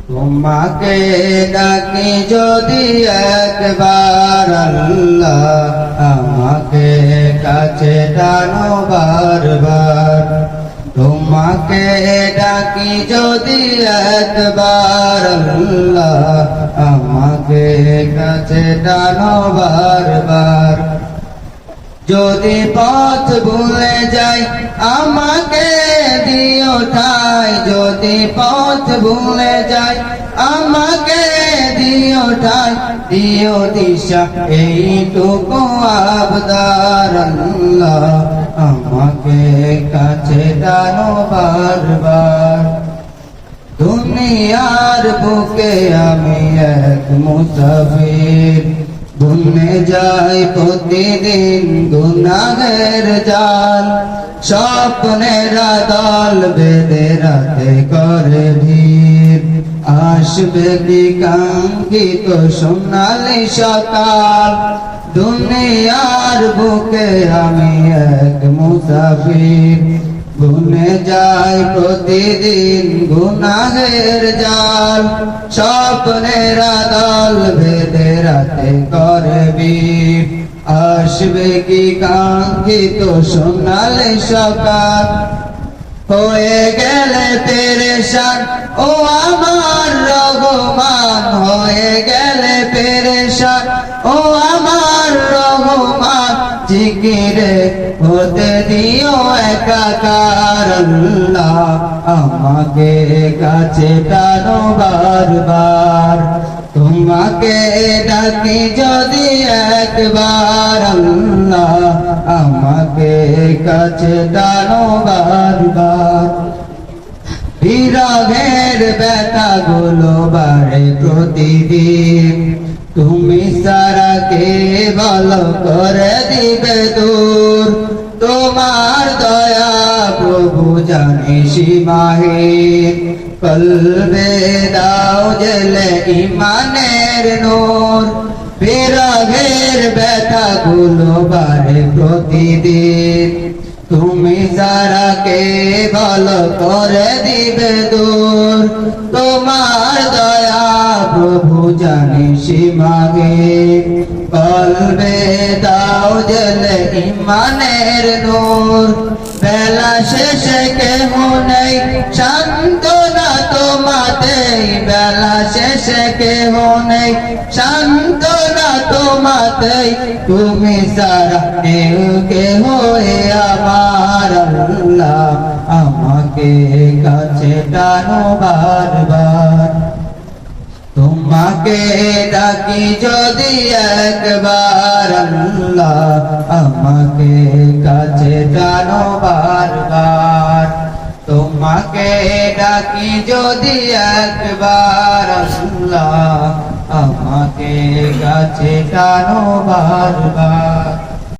তোমাকে ডাকি যদি একবার আল্লাহ, আমাকে কাছে টানো বারবার। তোমাকে ডাকি যদি একবার আল্লাহ, আমাকে কাছে টানো বারবার। যদি পথ ভুলে যাই আমাকে দিও ঠাই, যদি পথ ভুলে যাই আমাকে দিও ঠাই, দিও দিশা এইটুকু আবদার আল্লাহ, আমাকে কাছে টানো বারবার। দুনিয়ার বুকে আমি এক মুসাফির, ভুলে যাই প্রতিদিন গুনাহের জাল। স্বপ্নেরা দল বেঁধে রাতে করে ভিড়, আসবে কি কাঙ্ক্ষিত সোনালি সকাল। দুনিয়ার বুকে আমি এক মুসাফির, ভুলে যাই প্রতিদিন গুনাহের জাল। স্বপ্নেরা দল বেঁধে রাতে করে ভিড়, আসবে কি কাঙ্ক্ষিত সোনালি সকাল। হয়ে গেলে পেরেশান ও আমার রহমান, হয়ে গেলে পেরেশান ও আমার রহমান। জিকিরে হতে দিও একাকার আল্লাহ, আমাকে কাছে টানো বারবার। তোমাকে ডাকি যদি একবার আল্লাহ, আমাকে কাছে টানো বারবার। বিরহের ব্যথা গুলো বাড়ে প্রতিদিন, তুমি সারা কে ভালো করে দিবে দূর। তোমার দয়া প্রভু জানি সীমাহীন, কলবে দাও জেলে ইমানের নূর। বিরহের ব্যথা গুলো বাড়ে প্রতিদিন, তুমি সারা কে ভালো করে দিবে দূর। তোমার দয়া প্রভু জানি সীমাহীন, কলবে দাও জেলে ইমানের নূর। বেলা শেষে কেহ নেই সান্ত্বনা তোমাতেই, বেলা শেষে কেহ নেই সান্ত্বনা তোমাতেই। তুমি সারা কেউ কেহ আমার আল্লাহ, আমাকে কাছে টানো বারবার। তোমাকে ডাকি যদি একবার আল্লাহ, আমাকে কাছে টানো বারবার। তোমাকে ডাকি যদি একবার আল্লাহ, আমাকে কাছে টানো বারবার।